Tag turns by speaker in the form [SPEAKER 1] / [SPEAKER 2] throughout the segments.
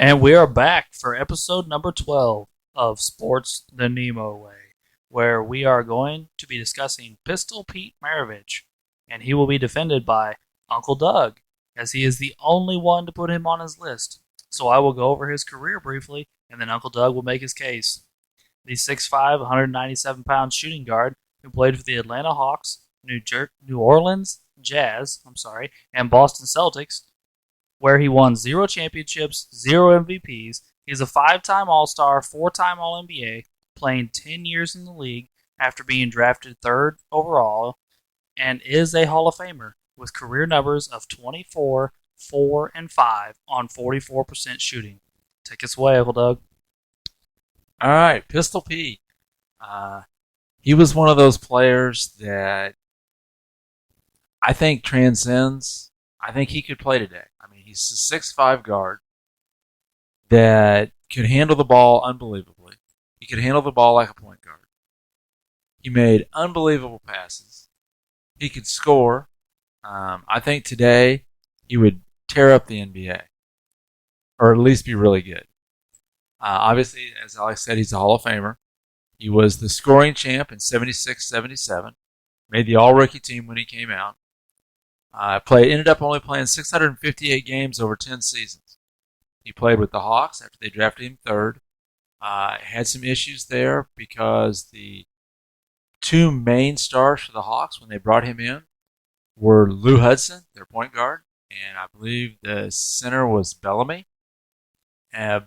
[SPEAKER 1] And we are back for episode number 12 of Sports the Nemo Way, where we are going to be discussing Pistol Pete Maravich, and he will be defended by Uncle Doug, as he is the only one to put him on his list. So I will go over his career briefly, and then Uncle Doug will make his case. The 6'5", 197-pound shooting guard who played for the Atlanta Hawks, New Orleans Jazz, and Boston Celtics, where he won 0 championships, 0 MVPs. He's a 5-time All-Star, 4-time All-NBA, playing 10 years in the league after being drafted 3rd overall, and is a Hall of Famer with career numbers of 24, 4, and 5 on 44% shooting. Take us away, Uncle Doug.
[SPEAKER 2] All right, Pistol Pete. He was one of those players that I think transcends. I think he could play today. I mean, he's a 6'5" guard that could handle the ball unbelievably. He could handle the ball like a point guard. He made unbelievable passes. He could score. I think today he would tear up the NBA, or at least be really good. Obviously, as Alex said, he's a Hall of Famer. He was the scoring champ in 76-77. Made the All-Rookie team when he came out. Ended up only playing 658 games over 10 seasons. He played with the Hawks after they drafted him 3rd. Had some issues there because the 2 main stars for the Hawks when they brought him in were Lou Hudson, their point guard, and I believe the center was Bellamy.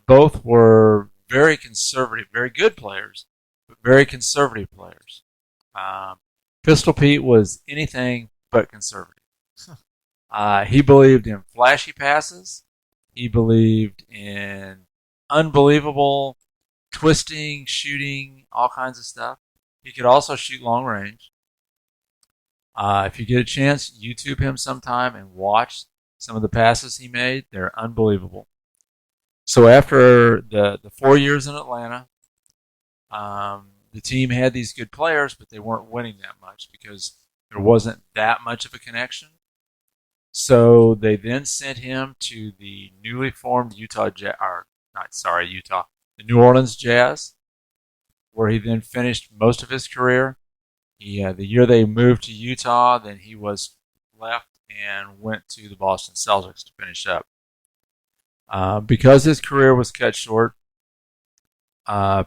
[SPEAKER 2] Both were very conservative, very good players, but very conservative players. Pistol Pete was anything but conservative. He believed in flashy passes. He believed in unbelievable twisting, shooting, all kinds of stuff. He could also shoot long range. If you get a chance, YouTube him sometime and watch some of the passes he made. They're unbelievable. So after the 4 years in Atlanta, the team had these good players, but they weren't winning that much because there wasn't that much of a connection. So they then sent him to the newly formed the New Orleans Jazz, where he then finished most of his career. The year they moved to Utah, then he was left and went to the Boston Celtics to finish up. Because his career was cut short,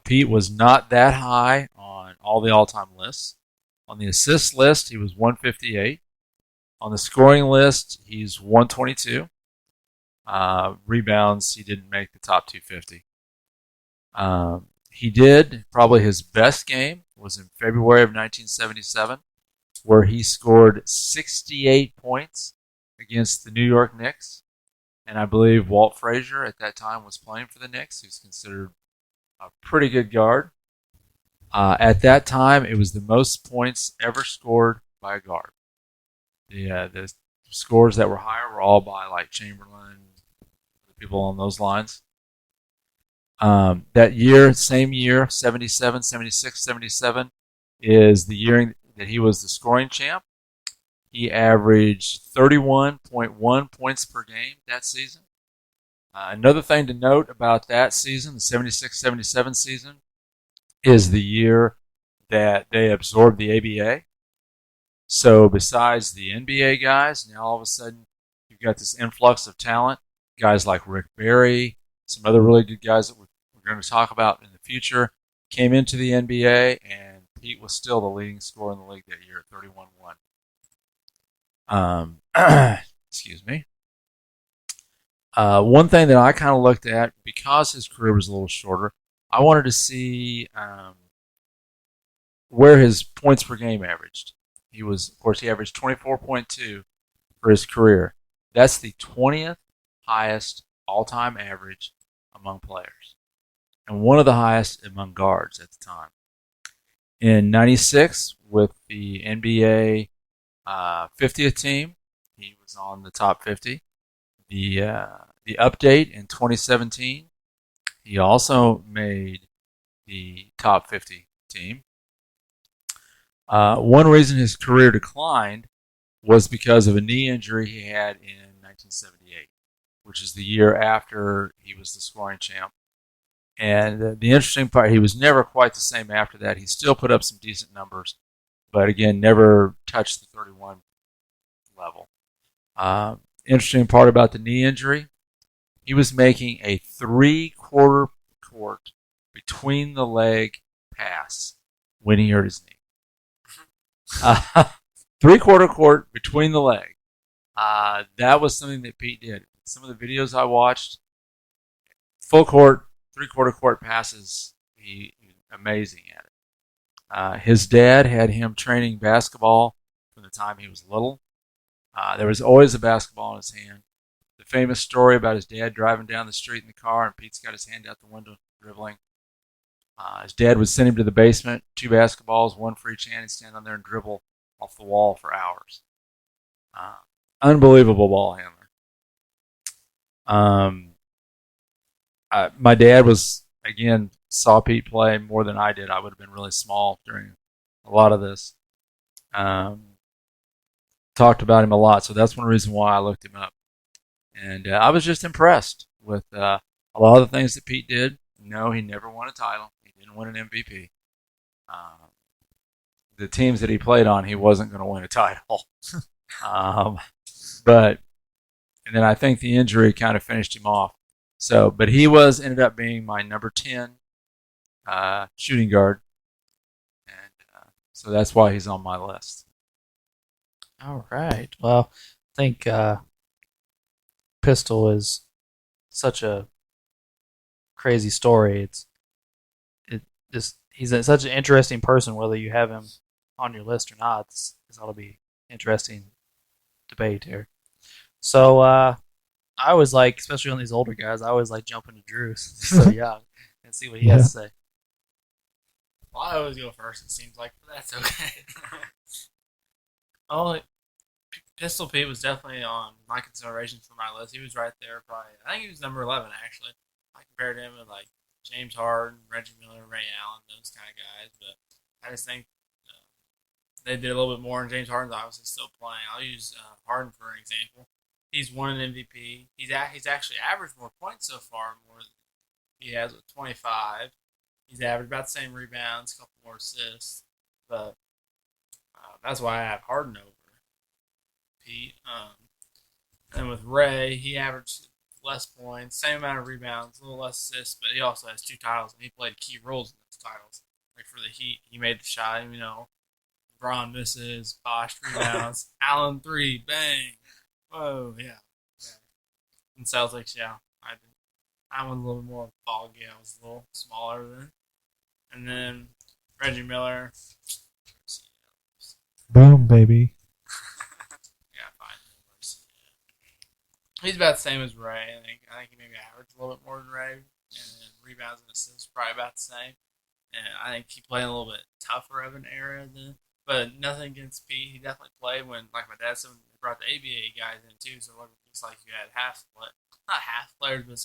[SPEAKER 2] Pete was not that high on all the all-time lists. On the assist list, he was 158. On the scoring list, he's 122. Rebounds, he didn't make the top 250. He did, probably his best game was in February of 1977, where he scored 68 points against the New York Knicks. And I believe Walt Frazier at that time was playing for the Knicks, who's considered a pretty good guard. At that time, it was the most points ever scored by a guard. The scores that were higher were all by like Chamberlain, people along those lines. That year, same year, 77, 76, 77, is the year that he was the scoring champ. He averaged 31.1 points per game that season. Another thing to note about that season, the 76-77 season, is the year that they absorbed the ABA. So besides the NBA guys, now all of a sudden you've got this influx of talent. Guys like Rick Barry, some other really good guys that we're going to talk about in the future, came into the NBA, and Pete was still the leading scorer in the league that year at 31-1. Excuse me. One thing that I kind of looked at, because his career was a little shorter, I wanted to see where his points per game averaged. He averaged 24.2 for his career. That's the 20th highest all-time average among players, and one of the highest among guards at the time. In '96, with the NBA 50th team, he was on the top 50. The update in 2017, he also made the top 50 team. One reason his career declined was because of a knee injury he had in 1978, which is the year after he was the scoring champ. And the interesting part, he was never quite the same after that. He still put up some decent numbers, but again, never touched the 31 level. Interesting part about the knee injury, he was making a 3/4 court between the leg pass when he hurt his knee. 3/4 court between the leg. That was something that Pete did. Some of the videos I watched, full court, 3/4 court passes, he was amazing at it. His dad had him training basketball from the time he was little. There was always a basketball in his hand. The famous story about his dad driving down the street in the car and Pete's got his hand out the window dribbling. His dad would send him to the basement, 2 basketballs, 1 for each hand, and stand on there and dribble off the wall for hours. Unbelievable ball handler. My dad saw Pete play more than I did. I would have been really small during a lot of this. Talked about him a lot, so that's one reason why I looked him up. And I was just impressed with a lot of the things that Pete did. No, he never won a title. He didn't win an MVP. The teams that he played on, he wasn't going to win a title. And then I think the injury kind of finished him off. So, but he ended up being my number 10 shooting guard, and so that's why he's on my list.
[SPEAKER 1] All right. Well, I think Pistol is such a crazy story. He's such an interesting person. Whether you have him on your list or not, it's ought to be interesting debate here. So I always like, especially on these older guys, I always like jumping to Drew, so young, and see what he has to say.
[SPEAKER 3] Well, I always go first, it seems like, but that's okay. Oh, Pistol Pete was definitely on my consideration for my list. He was right there, probably. I think he was number 11, actually. I compared him with, like, James Harden, Reggie Miller, Ray Allen, those kind of guys, but I just think they did a little bit more, and James Harden's obviously still playing. I'll use Harden for an example. He's won an MVP. He's actually averaged more points so far, more than he has with 25. He's averaged about the same rebounds, a couple more assists, but that's why I have Harden over Pete. And with Ray, he averaged less points, same amount of rebounds, a little less assists, but he also has 2 titles, and he played key roles in those titles. Like for the Heat, he made the shot, LeBron misses, Bosh rebounds, Allen 3, bang. Whoa, yeah. And Celtics, yeah. I was a little more foggy. I was a little smaller then. And then Reggie Miller.
[SPEAKER 4] Boom, baby.
[SPEAKER 3] Yeah, fine. He's about the same as Ray. I think he maybe averaged a little bit more than Ray. And then rebounds and assists probably about the same. And I think he played a little bit tougher of an era then. But nothing against Pete. He definitely played when, like my dad said, when they brought the ABA guys in too. So it looks like you had not half players, but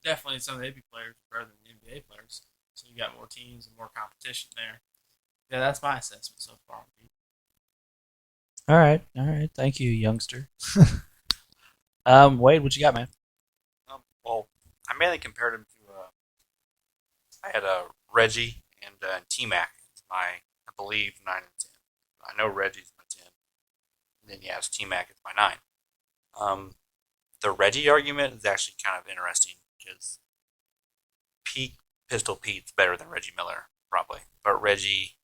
[SPEAKER 3] definitely some of the ABA players were better than the NBA players. So you got more teams and more competition there. Yeah, that's my assessment so far.
[SPEAKER 1] All right. Thank you, youngster. Wade, what you got, man?
[SPEAKER 5] Well, I mainly compared him to. I had Reggie and T-Mac. I believe 9 and 10. I know Reggie's my 10. And then you have T-Mac as my 9. The Reggie argument is actually kind of interesting because Pistol Pete's better than Reggie Miller, probably. But Reggie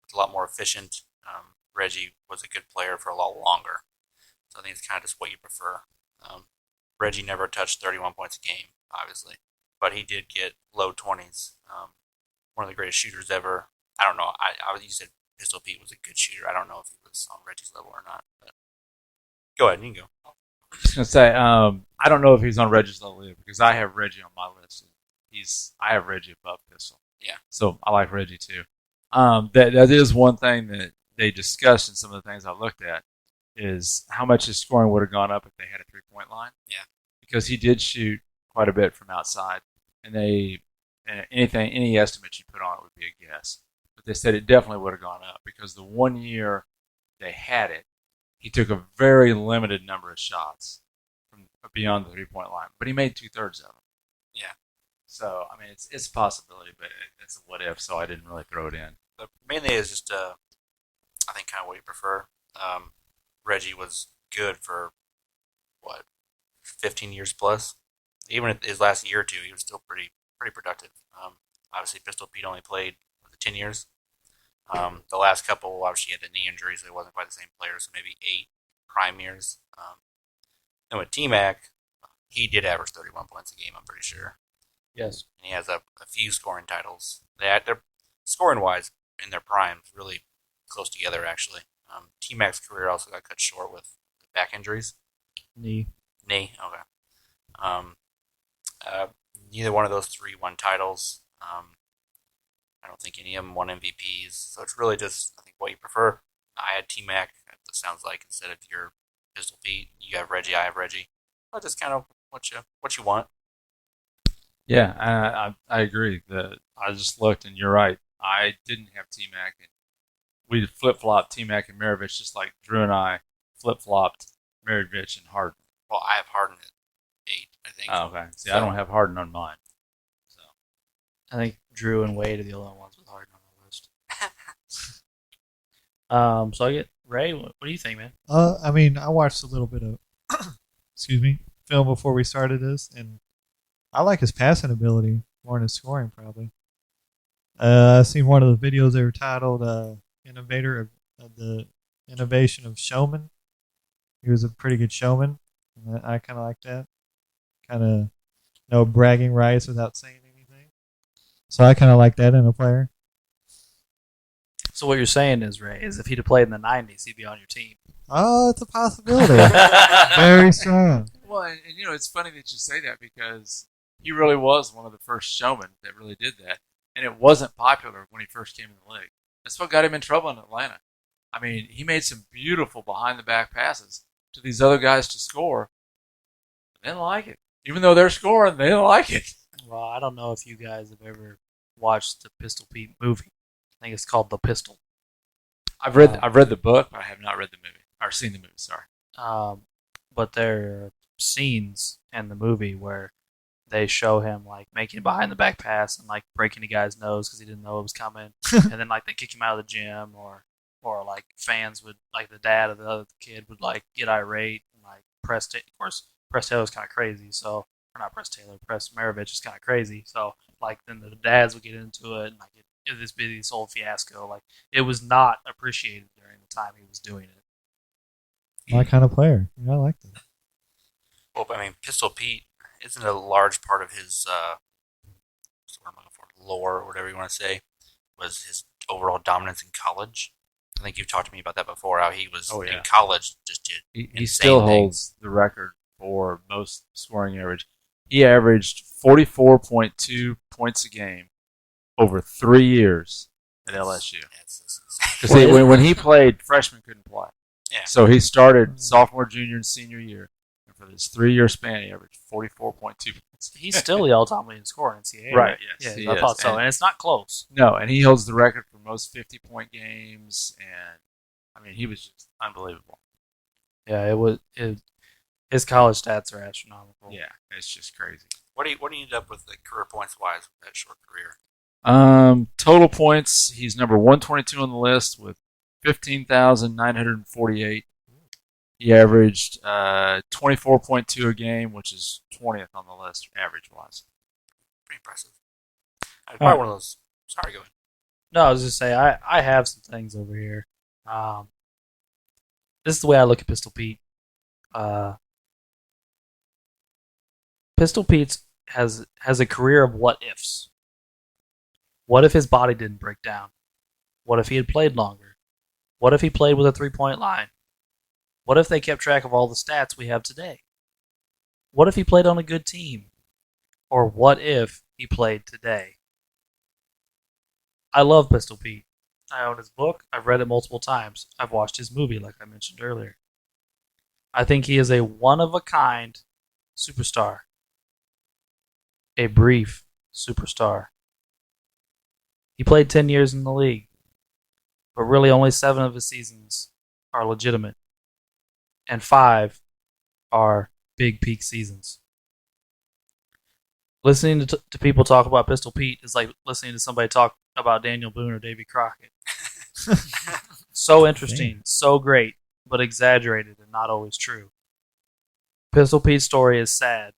[SPEAKER 5] was a lot more efficient. Reggie was a good player for a lot longer. So I think it's kind of just what you prefer. Reggie never touched 31 points a game, obviously. But he did get low 20s. One of the greatest shooters ever. I don't know. You said Pistol Pete was a good shooter. I don't know if he was on Reggie's level or not. But go ahead, you can go.
[SPEAKER 2] I was going to say, I don't know if he's on Reggie's level either because I have Reggie on my list. I have Reggie above Pistol.
[SPEAKER 5] Yeah.
[SPEAKER 2] So I like Reggie too. That is one thing that they discussed in some of the things I looked at is how much his scoring would have gone up if they had a 3-point line.
[SPEAKER 5] Yeah.
[SPEAKER 2] Because he did shoot quite a bit from outside, and any estimate you put on it would be a guess. But they said it definitely would have gone up because the 1 year they had it, he took a very limited number of shots beyond the 3-point line, but he made 2/3 of them.
[SPEAKER 5] Yeah.
[SPEAKER 2] So I mean, it's a possibility, but it's a what if. So I didn't really throw it in.
[SPEAKER 5] But mainly it's just, I think, kind of what you prefer. Reggie was good for, what, 15 years plus? Even at his last year or two, he was still pretty productive. Obviously, Pistol Pete only played 10 years. The last couple, obviously, he had the knee injury, so he wasn't quite the same player, so maybe 8 prime years. And with T-Mac, he did average 31 points a game, I'm pretty sure.
[SPEAKER 1] Yes.
[SPEAKER 5] And he has a few scoring titles. They're scoring-wise, in their primes, really close together, actually. T-Mac's career also got cut short with back injuries.
[SPEAKER 1] Knee.
[SPEAKER 5] Okay. Neither one of those three won titles. I don't think any of them won MVPs. So it's really just, I think, what you prefer. I had T-Mac, it sounds like, instead of your Pistol Pete. You have Reggie, I have Reggie. Well, just kind of what you want.
[SPEAKER 2] Yeah, I agree. I just looked, and you're right. I didn't have T-Mac, and we flip-flopped T-Mac and Maravich just like Drew and I flip-flopped Maravich and Harden.
[SPEAKER 5] Well, I have Harden at 8, I think.
[SPEAKER 2] Oh, okay. See, I don't have Harden on mine. So
[SPEAKER 1] I think Drew and Wade are the only ones with Harden on the list. So I get Ray. What do you think, man?
[SPEAKER 4] I mean, I watched a little bit of, excuse me, film before we started this, and I like his passing ability more than his scoring, probably. I've seen one of the videos they were titled "Innovator of the Innovation of Showman." He was a pretty good showman, and I kind of like that. Kind of no bragging rights without saying anything. So I kind of like that in a player.
[SPEAKER 1] So what you're saying is, Ray, is if he'd have played in the '90s, he'd be on your team.
[SPEAKER 4] Oh, it's a possibility. Very strong.
[SPEAKER 2] well, and it's funny that you say that because he really was one of the first showmen that really did that, and it wasn't popular when he first came in the league. That's what got him in trouble in Atlanta. I mean, he made some beautiful behind-the-back passes to these other guys to score. They didn't like it. Even though they're scoring, they didn't like it.
[SPEAKER 1] Well, I don't know if you guys have ever watched the Pistol Pete movie. I think it's called The Pistol.
[SPEAKER 2] I've read the book, but I have not read the movie or seen the movie. Sorry.
[SPEAKER 1] But there are scenes in the movie where they show him like making a behind the back pass and like breaking the guy's nose because he didn't know it was coming, and then like they kick him out of the gym, or like fans would, like the dad of the other kid would like get irate and like press. Of course, Press Taylor's kind of crazy, so or not Press Taylor, Press Maravich is kind of crazy, so like then the dads would get into it and like it this be this whole fiasco. Like it was not appreciated during the time he was doing it.
[SPEAKER 4] My kind of player. Yeah, I like that.
[SPEAKER 5] Well, I mean, Pistol Pete isn't a large part of his lore, or whatever you want to say, was his overall dominance in college. I think you've talked to me about that before, how he was in college just did
[SPEAKER 2] he still holds the record for most scoring average. He averaged 44.2 points a game over 3 years at LSU. Because when he played, freshmen couldn't play.
[SPEAKER 5] Yeah.
[SPEAKER 2] So he started sophomore, junior, and senior year. And for this 3-year span, he averaged 44.2 points.
[SPEAKER 1] He's still the all-time leading scorer in NCAA.
[SPEAKER 2] Right,
[SPEAKER 1] yes.
[SPEAKER 2] he
[SPEAKER 1] Yeah, I
[SPEAKER 2] is.
[SPEAKER 1] thought so. And it's not close.
[SPEAKER 2] No, and he holds the record for most 50-point games. And, I mean, he was just unbelievable.
[SPEAKER 1] Yeah, his college stats are astronomical.
[SPEAKER 2] Yeah, it's just crazy.
[SPEAKER 5] What do you end up with the career points wise with that short career?
[SPEAKER 2] Total points, he's number 122 on the list with 15,948. He averaged 24.2 a game, which is 20th on the list average-wise.
[SPEAKER 5] Pretty impressive. Probably one of those. Sorry, go ahead.
[SPEAKER 1] No, I was just say I have some things over here. This is the way I look at Pistol Pete. Pistol Pete has a career of what ifs. What if his body didn't break down? What if he had played longer? What if he played with a 3-point line? What if they kept track of all the stats we have today? What if he played on a good team? Or what if he played today? I love Pistol Pete. I own his book. I've read it multiple times. I've watched his movie, like I mentioned earlier. I think he is a one-of-a-kind superstar. A brief superstar. He played 10 years in the league, but really only 7 of his seasons are legitimate, and 5 are big peak seasons. Listening to people talk about Pistol Pete is like listening to somebody talk about Daniel Boone or Davy Crockett. So interesting, so great, but exaggerated and not always true. Pistol Pete's story is sad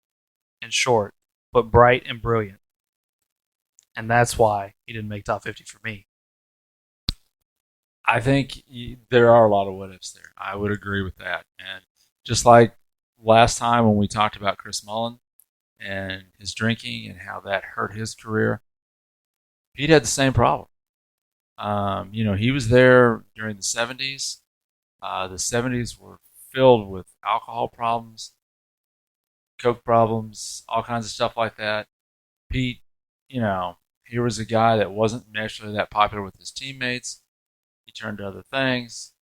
[SPEAKER 1] and short, but bright and brilliant. And that's why he didn't make top 50 for me.
[SPEAKER 2] I think there are a lot of what ifs there. I would agree with that. And just like last time when we talked about Chris Mullin and his drinking and how that hurt his career, Pete had the same problem. He was there during the 70s. The 70s were filled with alcohol problems, coke problems, all kinds of stuff like that. Pete, he was a guy that wasn't necessarily that popular with his teammates. He turned to other things.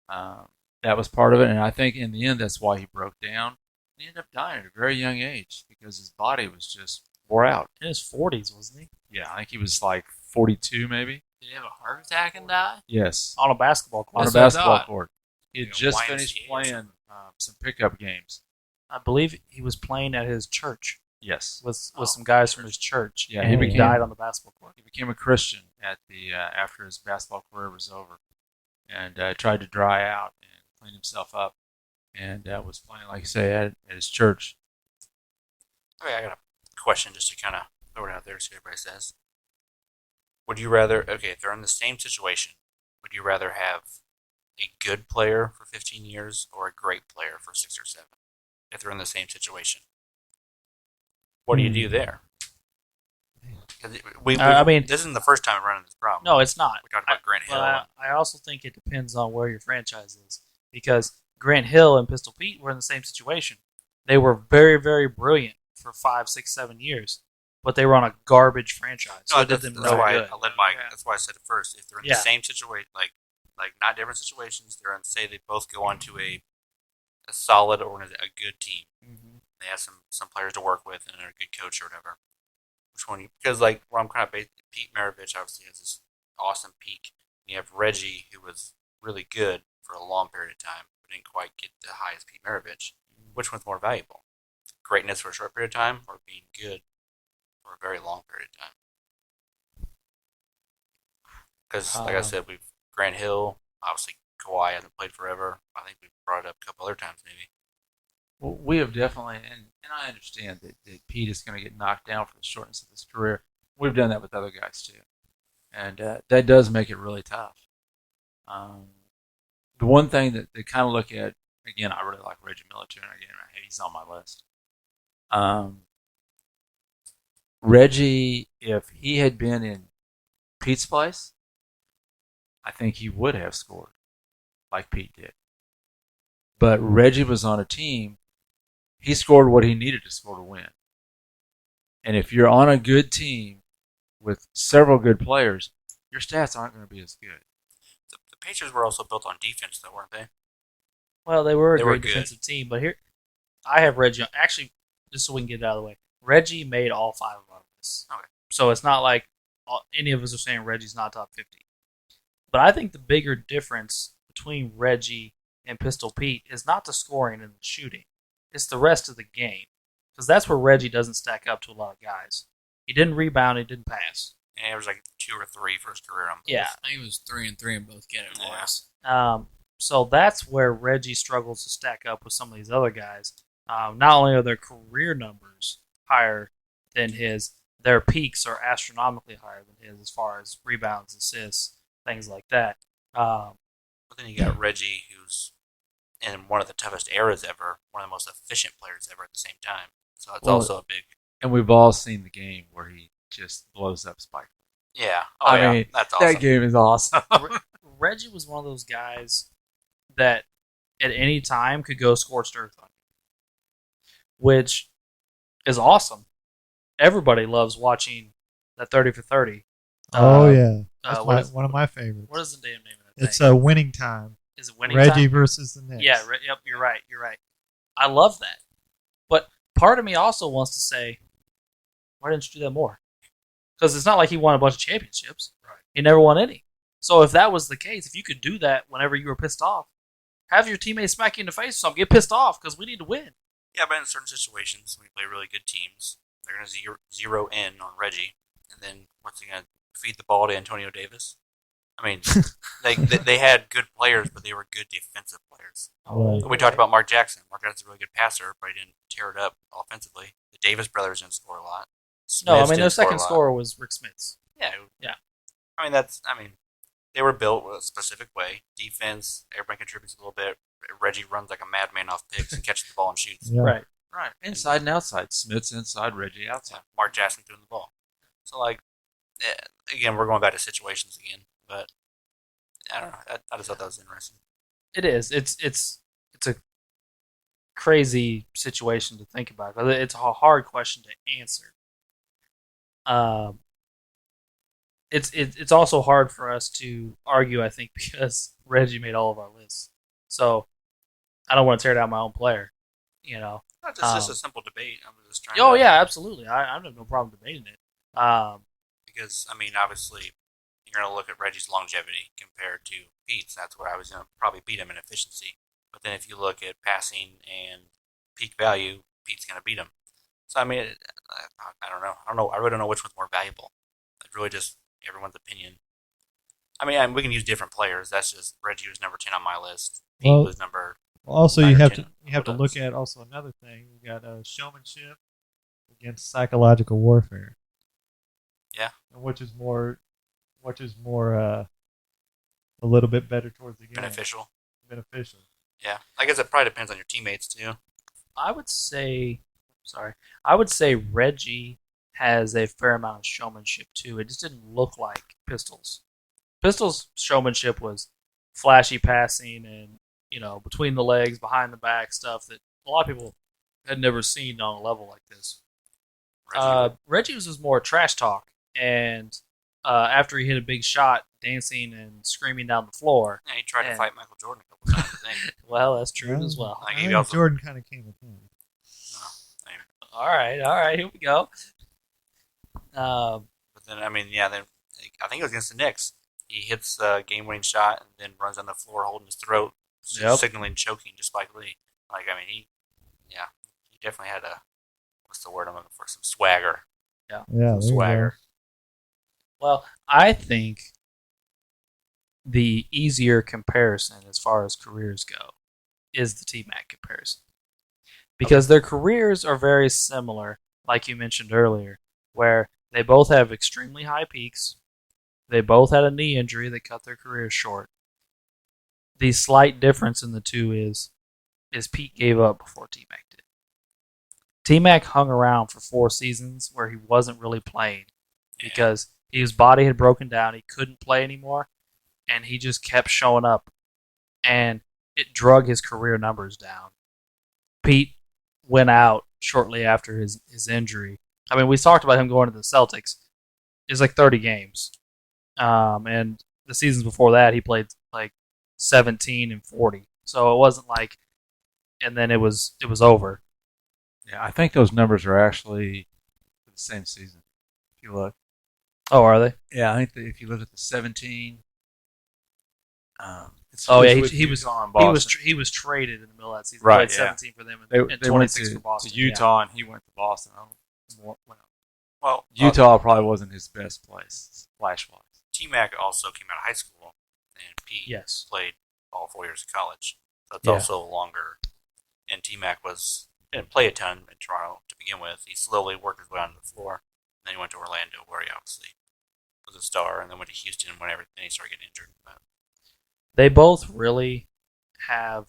[SPEAKER 2] That was part of it, and I think in the end that's why he broke down. He ended up dying at a very young age because his body was just wore out.
[SPEAKER 1] In his 40s, wasn't he?
[SPEAKER 2] Yeah, I think he was like 42 maybe.
[SPEAKER 3] Did he have a heart attack and die?
[SPEAKER 2] Yes.
[SPEAKER 1] On a basketball court.
[SPEAKER 2] On a
[SPEAKER 3] That's what I
[SPEAKER 2] basketball
[SPEAKER 3] thought.
[SPEAKER 2] court. He had
[SPEAKER 5] Like a
[SPEAKER 2] just
[SPEAKER 5] YMCA
[SPEAKER 2] finished
[SPEAKER 5] or
[SPEAKER 2] playing some pickup games.
[SPEAKER 1] I believe he was playing at his church
[SPEAKER 2] Yes.
[SPEAKER 1] with some guys from his church.
[SPEAKER 2] Yeah,
[SPEAKER 1] and
[SPEAKER 2] he
[SPEAKER 1] died on the basketball court.
[SPEAKER 2] He became a Christian at the after his basketball career was over, and tried to dry out and clean himself up, and was playing, like you say, at his church.
[SPEAKER 5] Okay, I got a question just to kind of throw it out there to see what everybody says. Would you rather, if they're in the same situation, would you rather have a good player for 15 years or a great player for 6 or 7? If they're in the same situation, what do you do there? 'Cause this isn't the first time we're running this problem.
[SPEAKER 1] No, it's not.
[SPEAKER 5] We talked about Grant Hill.
[SPEAKER 1] But I also think it depends on where your franchise is. Because Grant Hill and Pistol Pete were in the same situation. They were very, very brilliant for 5, 6, 7 years. But they were on a garbage franchise. So
[SPEAKER 5] No,
[SPEAKER 1] it did
[SPEAKER 5] that's,
[SPEAKER 1] them
[SPEAKER 5] that's
[SPEAKER 1] no
[SPEAKER 5] why
[SPEAKER 1] good.
[SPEAKER 5] I led my.
[SPEAKER 3] Yeah.
[SPEAKER 5] That's why I said it first. If they're in
[SPEAKER 1] Yeah.
[SPEAKER 5] the same situation, like not different situations, they're in. Say they both go on to a solid or a good team.
[SPEAKER 1] Mm-hmm.
[SPEAKER 5] They have some players to work with and a good coach or whatever. Which one? Because where I'm kind of based, Pete Maravich obviously has this awesome peak. You have Reggie, who was really good for a long period of time, but didn't quite get the high as Pete Maravich. Which one's more valuable? Greatness for a short period of time, or being good for a very long period of time? Because, like I said, we've Grant Hill, obviously Kawhi hasn't played forever. I think we've brought it up a couple other times, maybe.
[SPEAKER 2] Well, we have definitely, and I understand that Pete is going to get knocked down for the shortness of his career. We've done that with other guys too, and that does make it really tough. The one thing that they kind of look at, again, I really like Reggie Miller too, and again, he's on my list. Reggie, if he had been in Pete's place, I think he would have scored like Pete did. But Reggie was on a team. He scored what he needed to score to win. And if you're on a good team with several good players, your stats aren't going to be as good.
[SPEAKER 5] The Pacers were also built on defense, though, weren't they?
[SPEAKER 1] Well, they were a
[SPEAKER 5] They were
[SPEAKER 1] great
[SPEAKER 5] good.
[SPEAKER 1] defensive team. But here, I have Reggie. Actually, just so we can get it out of the way, Reggie made all 5 of our lists.
[SPEAKER 5] Okay.
[SPEAKER 1] So it's not like any of us are saying Reggie's not top 50. But I think the bigger difference between Reggie and Pistol Pete is not the scoring and the shooting. It's the rest of the game. Because that's where Reggie doesn't stack up to a lot of guys. He didn't rebound, he didn't pass.
[SPEAKER 5] And it was like 2 or 3 for his career on both.
[SPEAKER 1] Yeah.
[SPEAKER 3] I think it was 3 and 3 in both categories.
[SPEAKER 1] So that's where Reggie struggles to stack up with some of these other guys. Not only are their career numbers higher than his, their peaks are astronomically higher than his as far as rebounds, assists, things like that.
[SPEAKER 5] But then you got Reggie, who's in one of the toughest eras ever, one of the most efficient players ever at the same time. So it's also a big...
[SPEAKER 2] And we've all seen the game where he just blows up Spike.
[SPEAKER 5] Yeah.
[SPEAKER 2] I mean,
[SPEAKER 5] that's awesome.
[SPEAKER 2] That game is awesome.
[SPEAKER 1] Reggie was one of those guys that at any time could go scorched earth on you, which is awesome. Everybody loves watching that 30 for 30.
[SPEAKER 4] Yeah, that's
[SPEAKER 1] what is-
[SPEAKER 4] one of my favorites.
[SPEAKER 1] What is the damn name of that
[SPEAKER 4] It's
[SPEAKER 1] thing?
[SPEAKER 4] a winning time.
[SPEAKER 1] Is it winning
[SPEAKER 4] Reggie
[SPEAKER 1] time?
[SPEAKER 4] versus the Knicks.
[SPEAKER 1] Yeah, yep, you're right. You're right. I love that. But part of me also wants to say, why didn't you do that more? Because it's not like he won a bunch of championships.
[SPEAKER 3] Right.
[SPEAKER 1] He never won any. So if that was the case, if you could do that whenever you were pissed off, have your teammates smack you in the face or something. Get pissed off because we need to win.
[SPEAKER 5] Yeah, but in certain situations, when you play really good teams, they're going to zero in on Reggie, and then what's he going to feed the ball to Antonio Davis? I mean, they had good players, but they were good defensive players.
[SPEAKER 4] Right.
[SPEAKER 5] We talked about Mark Jackson. Mark Jackson's a really good passer, but he didn't tear it up offensively. The Davis brothers didn't score a lot.
[SPEAKER 1] No, I
[SPEAKER 5] Smiths
[SPEAKER 1] mean their
[SPEAKER 5] didn't score a
[SPEAKER 1] second
[SPEAKER 5] lot.
[SPEAKER 1] scorer was Rick Smits.
[SPEAKER 5] Yeah,
[SPEAKER 1] Yeah.
[SPEAKER 5] I mean, they were built a specific way. Defense, everybody contributes a little bit. Reggie runs like a madman off picks and catches the ball and shoots.
[SPEAKER 4] Yeah.
[SPEAKER 1] Right.
[SPEAKER 2] Right. Inside and outside. Smith's inside, Reggie outside.
[SPEAKER 5] Mark Jackson throwing the ball. So, like, again, we're going back to situations again, but I don't know. I just thought that was interesting.
[SPEAKER 1] It is. It's a crazy situation to think about because it's a hard question to answer. It's also hard for us to argue, I think, because Reggie made all of our lists. So I don't want to tear down my own player. You know.
[SPEAKER 5] It's just a simple debate. I'm just trying.
[SPEAKER 1] Oh
[SPEAKER 5] to,
[SPEAKER 1] yeah, absolutely. I have no problem debating it.
[SPEAKER 5] Because I mean, obviously, you're going to look at Reggie's longevity compared to Pete's. That's where I was going to probably beat him in efficiency. But then if you look at passing and peak value, Pete's going to beat him. So I mean, I don't know. I really don't know which one's more valuable. It's really just everyone's opinion. I mean, we can use different players. That's just Reggie was number 10 on my list. Pete
[SPEAKER 4] Well,
[SPEAKER 5] was number.
[SPEAKER 4] Also,
[SPEAKER 5] 9
[SPEAKER 4] you
[SPEAKER 5] or
[SPEAKER 4] have
[SPEAKER 5] 10
[SPEAKER 4] to
[SPEAKER 5] on
[SPEAKER 4] look
[SPEAKER 5] others.
[SPEAKER 4] at also another thing. You got showmanship against psychological warfare.
[SPEAKER 5] Yeah.
[SPEAKER 4] Which is more a little bit better towards the game. Beneficial.
[SPEAKER 5] Yeah, I guess it probably depends on your teammates too.
[SPEAKER 1] I would say Reggie has a fair amount of showmanship too. It just didn't look like Pistols. Pistols' showmanship was flashy passing and between the legs, behind the back stuff that a lot of people had never seen on a level like this. Reggie's was more trash talk, and after he hit a big shot, dancing and screaming down the floor.
[SPEAKER 5] Yeah, he tried to
[SPEAKER 1] And-
[SPEAKER 5] fight Michael Jordan a couple times. I think.
[SPEAKER 1] Well, that's true as well.
[SPEAKER 5] Like,
[SPEAKER 4] I
[SPEAKER 5] he
[SPEAKER 4] think
[SPEAKER 5] also-
[SPEAKER 4] Jordan kind of came with him.
[SPEAKER 5] Anyway.
[SPEAKER 1] All right, here we go.
[SPEAKER 5] But then, I mean, yeah, then I think it was against the Knicks. He hits a game-winning shot and then runs on the floor holding his throat,
[SPEAKER 1] Yep.
[SPEAKER 5] signaling choking to Spike Lee. Like, I mean, he definitely had what's the word I'm looking for? Some swagger.
[SPEAKER 4] Yeah, there you
[SPEAKER 5] Swagger.
[SPEAKER 1] Well, I think the easier comparison as far as careers go is the T-Mac comparison. Because their careers are very similar, like you mentioned earlier, where they both have extremely high peaks. They both had a knee injury that cut their careers short. The slight difference in the two is Pete gave up before T-Mac did. T-Mac hung around for 4 seasons where he wasn't really playing because his body had broken down. He couldn't play anymore, and he just kept showing up, and it drug his career numbers down. Pete went out shortly after his injury. I mean, we talked about him going to the Celtics. It's like 30 games. And the seasons before that, he played like 17 and 40. So it wasn't like, and then it was over.
[SPEAKER 2] Yeah, I think those numbers are actually for the same season. If you look.
[SPEAKER 1] Oh, are they?
[SPEAKER 2] Yeah, I think that if you look at the 17.
[SPEAKER 1] Oh yeah,
[SPEAKER 2] with
[SPEAKER 1] he was
[SPEAKER 2] Utah and
[SPEAKER 1] he was
[SPEAKER 2] Boston.
[SPEAKER 1] he was traded in the middle of that season.
[SPEAKER 2] Right,
[SPEAKER 1] He played
[SPEAKER 2] yeah.
[SPEAKER 1] 17 for them
[SPEAKER 2] They
[SPEAKER 1] and
[SPEAKER 2] went
[SPEAKER 1] 26
[SPEAKER 2] to,
[SPEAKER 1] for Boston.
[SPEAKER 2] to Utah and he went to Boston.
[SPEAKER 5] Well,
[SPEAKER 2] Utah probably wasn't his best place, splash-wise.
[SPEAKER 5] T-Mac also came out of high school, and Pete
[SPEAKER 1] Yes.
[SPEAKER 5] played all 4 years of college. So it's
[SPEAKER 1] Yeah.
[SPEAKER 5] also longer. And T-Mac didn't play a ton in Toronto to begin with. He slowly worked his way onto the floor. Then he went to Orlando, where he obviously was a star, and then went to Houston whenever then he started getting injured. But
[SPEAKER 1] They both really have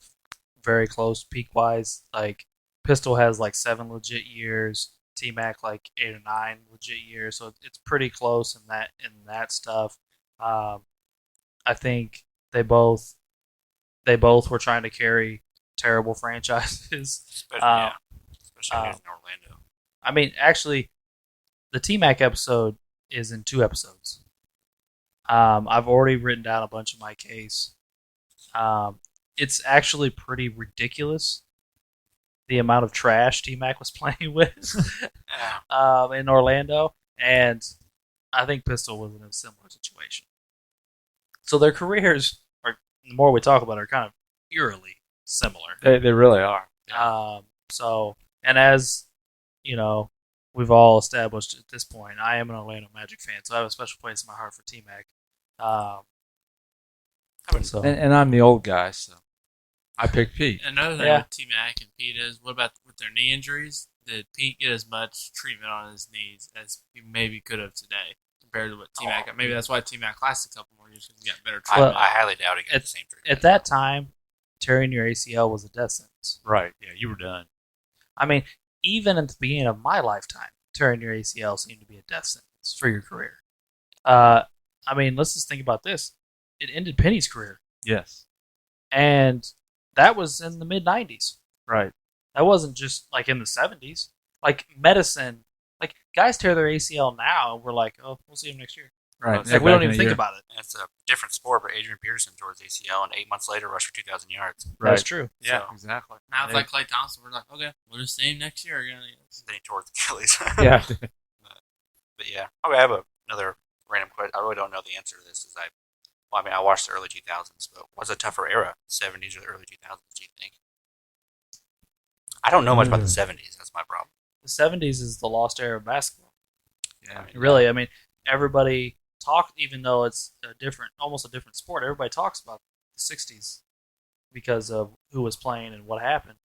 [SPEAKER 1] very close peak wise. Like Pistol has like 7 legit years. T-Mac like 8 or 9 legit years. So it's pretty close in that stuff. I think they both were trying to carry terrible franchises.
[SPEAKER 5] especially in Orlando.
[SPEAKER 1] I mean, actually, the T-Mac episode is in 2 episodes. I've already written down a bunch of my case. It's actually pretty ridiculous the amount of trash T-Mac was playing with in Orlando, and I think Pistol was in a similar situation. So their careers are, the more we talk about it, are kind of eerily similar.
[SPEAKER 2] They really are.
[SPEAKER 1] So, and as you know, we've all established at this point, I am an Orlando Magic fan, so I have a special place in my heart for T Mac. So
[SPEAKER 2] And I'm the old guy, so I picked Pete.
[SPEAKER 3] Another thing
[SPEAKER 1] Yeah.
[SPEAKER 3] with T Mac and Pete is, what about with their knee injuries? Did Pete get as much treatment on his knees as he maybe could have today compared to what T Mac got? Maybe that's why T Mac lasted a couple more years because he got better
[SPEAKER 5] I,
[SPEAKER 3] treatment.
[SPEAKER 5] I highly doubt he got the same treatment.
[SPEAKER 1] at that time, tearing your ACL was a death sentence.
[SPEAKER 2] Right. Yeah, you were done.
[SPEAKER 1] I mean, even at the beginning of my lifetime, tearing your ACL seemed to be a death sentence for your career. I mean, let's just think about this. It ended Penny's career,
[SPEAKER 2] Yes.
[SPEAKER 1] and that was in the mid '90s.
[SPEAKER 2] Right.
[SPEAKER 1] That wasn't just like in the '70s. Like medicine, like guys tear their ACL now, and we're like, oh, we'll see him next year.
[SPEAKER 2] Right.
[SPEAKER 1] It's like we don't even think about it.
[SPEAKER 5] It's a different sport, but Adrian Peterson tore his ACL and 8 months later rushed for 2,000 yards.
[SPEAKER 2] Right.
[SPEAKER 1] That's true.
[SPEAKER 2] Yeah,
[SPEAKER 5] So-
[SPEAKER 2] exactly.
[SPEAKER 3] Now it's like Clay Thompson. We're like, okay, we'll just see him next year again.
[SPEAKER 5] Then he tore his Achilles.
[SPEAKER 2] Yeah.
[SPEAKER 5] But yeah, okay, I have another random question. I really don't know the answer to this. I watched the early 2000s, but what's a tougher era, 70s or the early 2000s? Do you think? I don't know much about the 70s. That's my problem.
[SPEAKER 1] The '70s is the lost era of basketball.
[SPEAKER 2] Yeah.
[SPEAKER 1] Really, I mean, everybody talked, even though it's almost a different sport. Everybody talks about the '60s because of who was playing and what happened.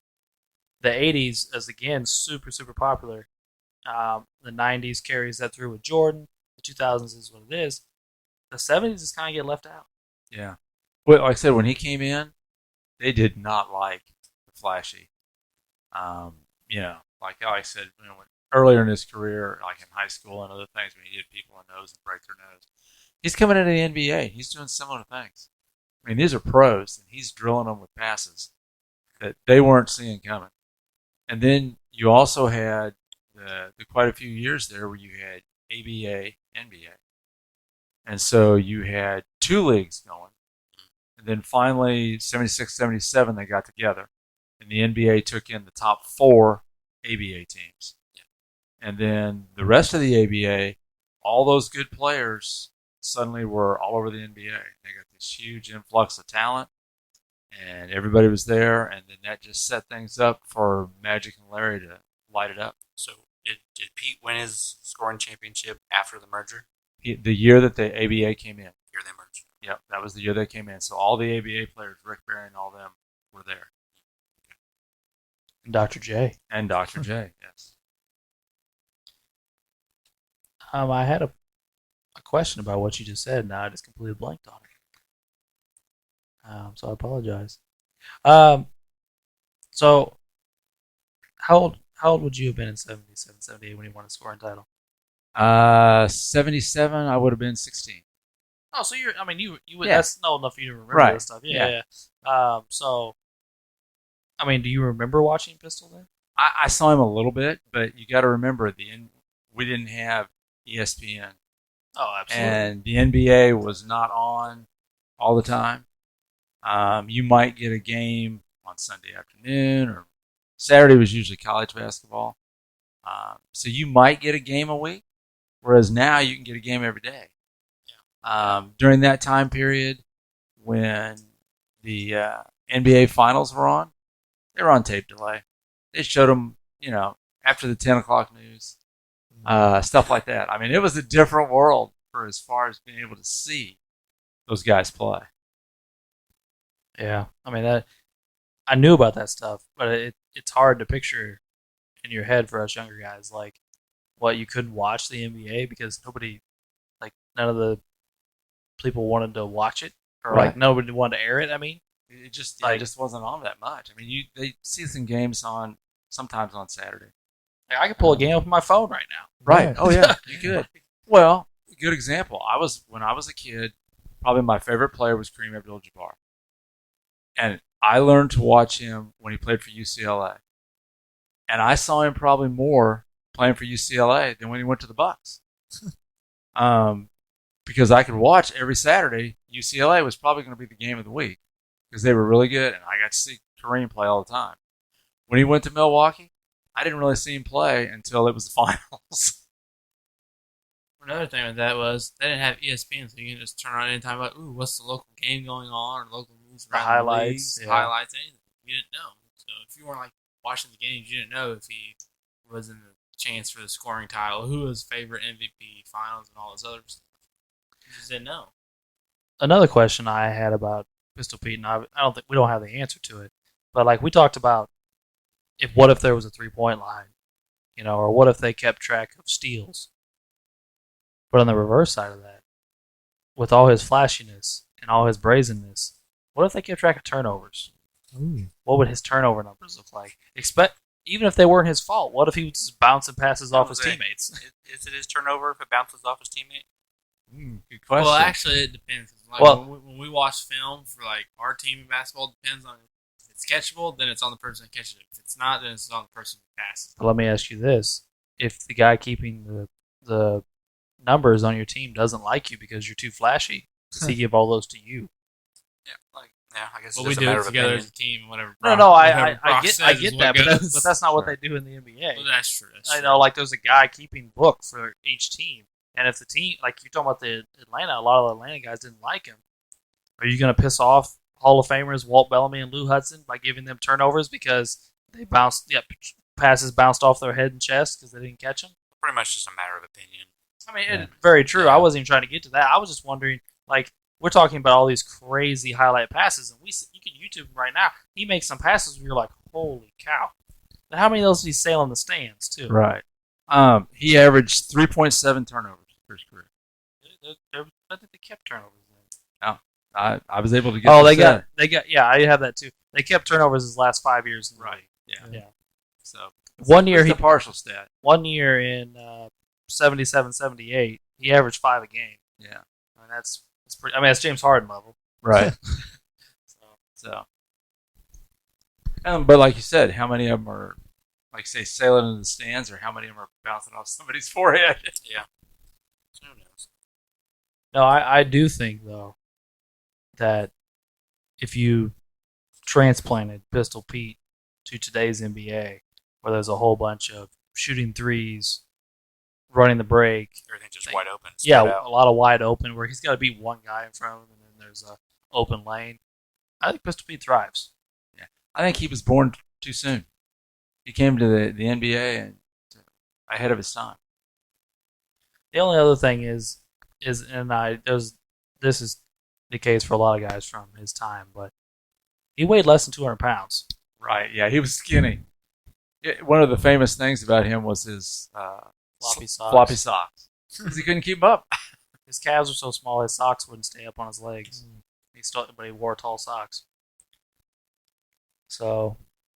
[SPEAKER 1] The '80s is again super super popular. The '90s carries that through with Jordan. The 2000s is what it is. The '70s is kind of get left out.
[SPEAKER 2] Yeah. Well, like I said, when he came in, they did not like the flashy. Like I said, earlier in his career, like in high school and other things, when he hit people in the nose and break their nose, he's coming into the NBA. He's doing similar things. I mean, these are pros, and he's drilling them with passes that they weren't seeing coming. And then you also had the quite a few years there where you had ABA, NBA. And so you had two leagues going. And then finally, 76, 77, they got together. And the NBA took in the top 4 ABA teams. And then the rest of the ABA, all those good players suddenly were all over the NBA. They got this huge influx of talent, and everybody was there. And then that just set things up for Magic and Larry to light it up.
[SPEAKER 5] So did Pete win his scoring championship after the merger?
[SPEAKER 2] The year that the ABA came in.
[SPEAKER 5] Year they merged.
[SPEAKER 2] Yep, that was the year they came in. So all the ABA players, Rick Barry and all them, were there.
[SPEAKER 1] And Dr. J.
[SPEAKER 2] And Dr. J, yes.
[SPEAKER 1] I had a question about what you just said. Now I just completely blanked on it. So I apologize. So how old would you have been in 77, 78 when you won a scoring title?
[SPEAKER 2] 77, I would have been 16.
[SPEAKER 1] Oh, so you would.
[SPEAKER 2] Yeah.
[SPEAKER 1] That's old enough for you to remember
[SPEAKER 2] Right.
[SPEAKER 1] this stuff. Yeah. So, I mean, do you remember watching Pistol then?
[SPEAKER 2] I saw him a little bit, but you got to remember we didn't have ESPN,
[SPEAKER 1] Oh, absolutely.
[SPEAKER 2] and the NBA was not on all the time. You might get a game on Sunday afternoon, or Saturday was usually college basketball. So you might get a game a week, whereas now you can get a game every day. During that time period when the NBA finals were on, they were on tape delay. They showed them, after the 10 o'clock news, stuff like that. I mean, it was a different world for as far as being able to see those guys play.
[SPEAKER 1] Yeah, I mean I knew about that stuff, but it's hard to picture in your head for us younger guys, like what you couldn't watch the NBA because none of the people wanted to watch it, or
[SPEAKER 2] Right.
[SPEAKER 1] like nobody wanted to air it. I mean,
[SPEAKER 2] It just
[SPEAKER 1] Like-
[SPEAKER 2] it just wasn't on that much. I mean, they season games on sometimes on Saturday.
[SPEAKER 1] like, I could pull a game up on my phone right now.
[SPEAKER 4] Right.
[SPEAKER 2] Oh yeah, you could. Well, a good example. When I was a kid, probably my favorite player was Kareem Abdul-Jabbar, and I learned to watch him when he played for UCLA, and I saw him probably more playing for UCLA than when he went to the Bucks. Because I could watch every Saturday. UCLA was probably going to be the game of the week because they were really good, and I got to see Kareem play all the time. When he went to Milwaukee, I didn't really see him play until it was the finals.
[SPEAKER 3] Another thing with that was they didn't have ESPN, so you can just turn on anytime about, what's the local game going on, or local news
[SPEAKER 1] The
[SPEAKER 3] around
[SPEAKER 1] highlights,
[SPEAKER 3] the leagues,
[SPEAKER 1] yeah.
[SPEAKER 3] highlights, anything. You didn't know. So if you weren't like watching the games, you didn't know if he was in the chance for the scoring title, who was favorite MVP, finals, and all this other stuff. You just didn't know.
[SPEAKER 1] Another question I had about Pistol Pete, and I don't think we don't have the answer to it, but like we talked about, what if there was a 3-point line, or what if they kept track of steals? But on the reverse side of that, with all his flashiness and all his brazenness, what if they kept track of turnovers?
[SPEAKER 4] Ooh.
[SPEAKER 1] What would his turnover numbers look like? Even if they weren't his fault, what if he was just bouncing passes off his teammates?
[SPEAKER 5] Is it his turnover if it bounces off his teammate?
[SPEAKER 2] Good question.
[SPEAKER 3] Well, actually, it depends. Like
[SPEAKER 1] Well-
[SPEAKER 3] when we watch film for like our team in basketball, it depends on if it's catchable, then it's on the person that catches it. If it's not, then it's on the person who passes.
[SPEAKER 1] But let me ask you this: if the guy keeping the numbers on your team doesn't like you because you're too flashy, does he give all those to you?
[SPEAKER 5] I guess
[SPEAKER 3] But
[SPEAKER 5] it's
[SPEAKER 3] we
[SPEAKER 5] just a
[SPEAKER 3] do
[SPEAKER 5] matter
[SPEAKER 3] it
[SPEAKER 5] of
[SPEAKER 3] together
[SPEAKER 5] opinion.
[SPEAKER 3] as a team, and whatever.
[SPEAKER 1] No, I
[SPEAKER 3] Brock
[SPEAKER 1] get
[SPEAKER 3] says is
[SPEAKER 1] that,
[SPEAKER 3] what
[SPEAKER 1] but
[SPEAKER 3] goes.
[SPEAKER 1] that's not what they do in the NBA.
[SPEAKER 3] Well, that's true. That's
[SPEAKER 1] I
[SPEAKER 3] true.
[SPEAKER 1] know, like there's a guy keeping book for each team, and if the team, like you're talking about the Atlanta, a lot of the Atlanta guys didn't like him. Are you going to piss off Hall of Famers Walt Bellamy and Lou Hudson by giving them turnovers because they passes bounced off their head and chest because they didn't catch them?
[SPEAKER 5] Pretty much just a matter of opinion.
[SPEAKER 1] I mean, very true.
[SPEAKER 5] Yeah.
[SPEAKER 1] I wasn't even trying to get to that. I was just wondering, like, we're talking about all these crazy highlight passes, and you can YouTube him right now. He makes some passes where you're like, holy cow. But how many of those did he sail in the stands, too?
[SPEAKER 2] Right. He averaged 3.7 turnovers for his career.
[SPEAKER 1] I think they kept turnovers.
[SPEAKER 2] I was able to get.
[SPEAKER 1] Oh,
[SPEAKER 2] this
[SPEAKER 1] they got. Yeah, I have that too. They kept turnovers his last 5 years. In the league.
[SPEAKER 2] Yeah.
[SPEAKER 1] Yeah.
[SPEAKER 2] So
[SPEAKER 1] One year
[SPEAKER 2] it's
[SPEAKER 1] he
[SPEAKER 2] a partial stat.
[SPEAKER 1] 1 year in 77, 78, he averaged 5 a game.
[SPEAKER 2] Yeah.
[SPEAKER 1] And that's pretty. I mean, that's James Harden level.
[SPEAKER 2] Right. So. But like you said, how many of them are, like say, sailing in the stands, or how many of them are bouncing off somebody's forehead?
[SPEAKER 5] Yeah. Who knows?
[SPEAKER 1] No, I do think though that if you transplanted Pistol Pete to today's NBA, where there's a whole bunch of shooting threes, running the break,
[SPEAKER 5] Everything's just wide open.
[SPEAKER 1] yeah,
[SPEAKER 5] spread out.
[SPEAKER 1] a lot of wide open where he's got to beat one guy in front of him, and then there's a open lane. I think Pistol Pete thrives.
[SPEAKER 2] I think he was born too soon. He came to the NBA and ahead of his time.
[SPEAKER 1] The only other thing is this is the case for a lot of guys from his time, but he weighed less than 200 pounds.
[SPEAKER 2] Right. Yeah, he was skinny. One of the famous things about him was his
[SPEAKER 1] Floppy socks.
[SPEAKER 2] floppy socks. Because he couldn't keep up.
[SPEAKER 1] His calves were so small, his socks wouldn't stay up on his legs. But he wore tall socks. So,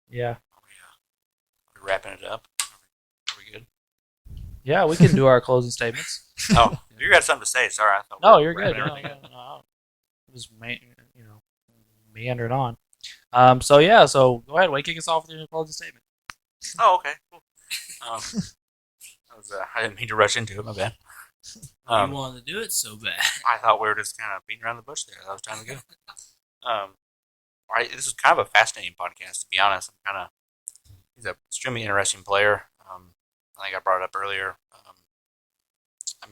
[SPEAKER 1] yeah.
[SPEAKER 5] Are we wrapping it up? Are we good?
[SPEAKER 1] Yeah, we can do our closing statements.
[SPEAKER 5] Oh, you got something to say. Sorry, I thought.
[SPEAKER 1] No,
[SPEAKER 5] we were
[SPEAKER 1] you're good.
[SPEAKER 5] wrapping
[SPEAKER 1] No,
[SPEAKER 5] everything up.
[SPEAKER 1] no. Just meandering on. So go ahead, Wade, kick us off with your closing statement.
[SPEAKER 5] Oh, okay. Cool. I didn't mean to rush into it. My bad.
[SPEAKER 3] You wanted to do it so bad.
[SPEAKER 5] I thought we were just kind of beating around the bush there. That was time to go. This is kind of a fascinating podcast, to be honest. He's an extremely interesting player. I think I brought it up earlier.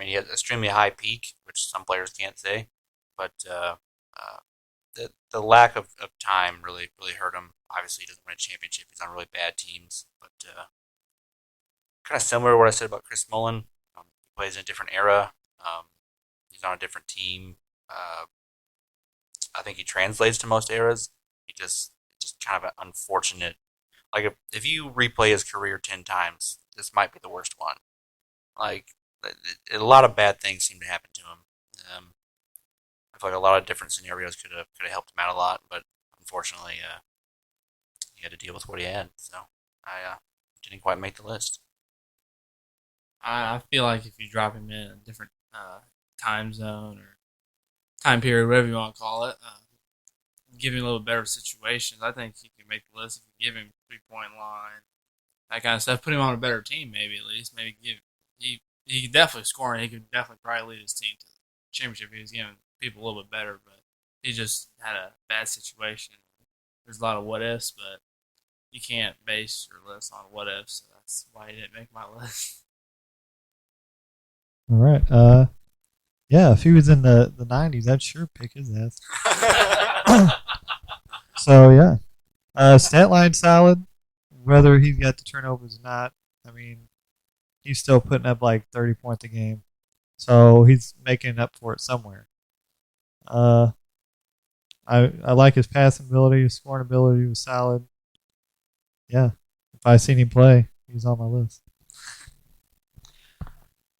[SPEAKER 5] He had an extremely high peak, which some players can't say, but the lack of time really hurt him. Obviously, he doesn't win a championship. He's on really bad teams, but kind of similar to what I said about Chris Mullin. He plays in a different era. He's on a different team. I think he translates to most eras. It's just kind of an unfortunate. Like if you replay his career 10 times, this might be the worst one. Like a lot of bad things seem to happen to him. I feel like a lot of different scenarios could have helped him out a lot, but unfortunately, he had to deal with what he had. So I didn't quite make the list.
[SPEAKER 3] I feel like if you drop him in a different time zone or time period, whatever you want to call it, give him a little better situations, I think he can make the list. If you give him 3-point line, that kind of stuff, put him on a better team, maybe at least. Maybe he could definitely score, and he could definitely probably lead his team to the championship. He was giving people a little bit better, but he just had a bad situation. There's a lot of what ifs, but you can't base your list on what ifs. So that's why he didn't make my list.
[SPEAKER 4] All right. Yeah, if he was in the 90s, I'd sure pick his ass. So, yeah. Stat line solid. whether he's got the turnovers or not, I mean, he's still putting up like 30 points a game. So he's making up for it somewhere. I like his passing ability. His scoring ability was solid. Yeah. If I seen him play, he's on my list.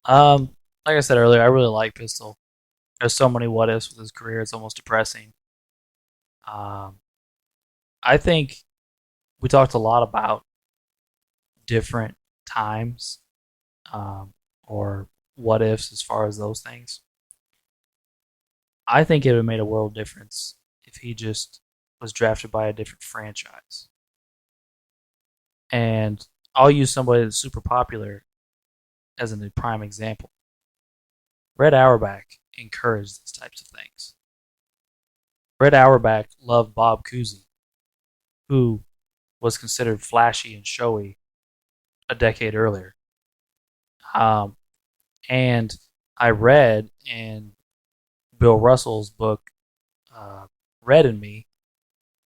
[SPEAKER 1] Like I said earlier, I really like Pistol. There's so many what ifs with his career; it's almost depressing. Um, I think we talked a lot about different times, or what ifs as far as those things. I think it would have made a world difference if he just was drafted by a different franchise. And I'll use somebody that's super popular as a prime example. Red Auerbach encouraged these types of things. Red Auerbach loved Bob Cousy, who was considered flashy and showy a decade earlier. And I read in Bill Russell's book, Red and Me,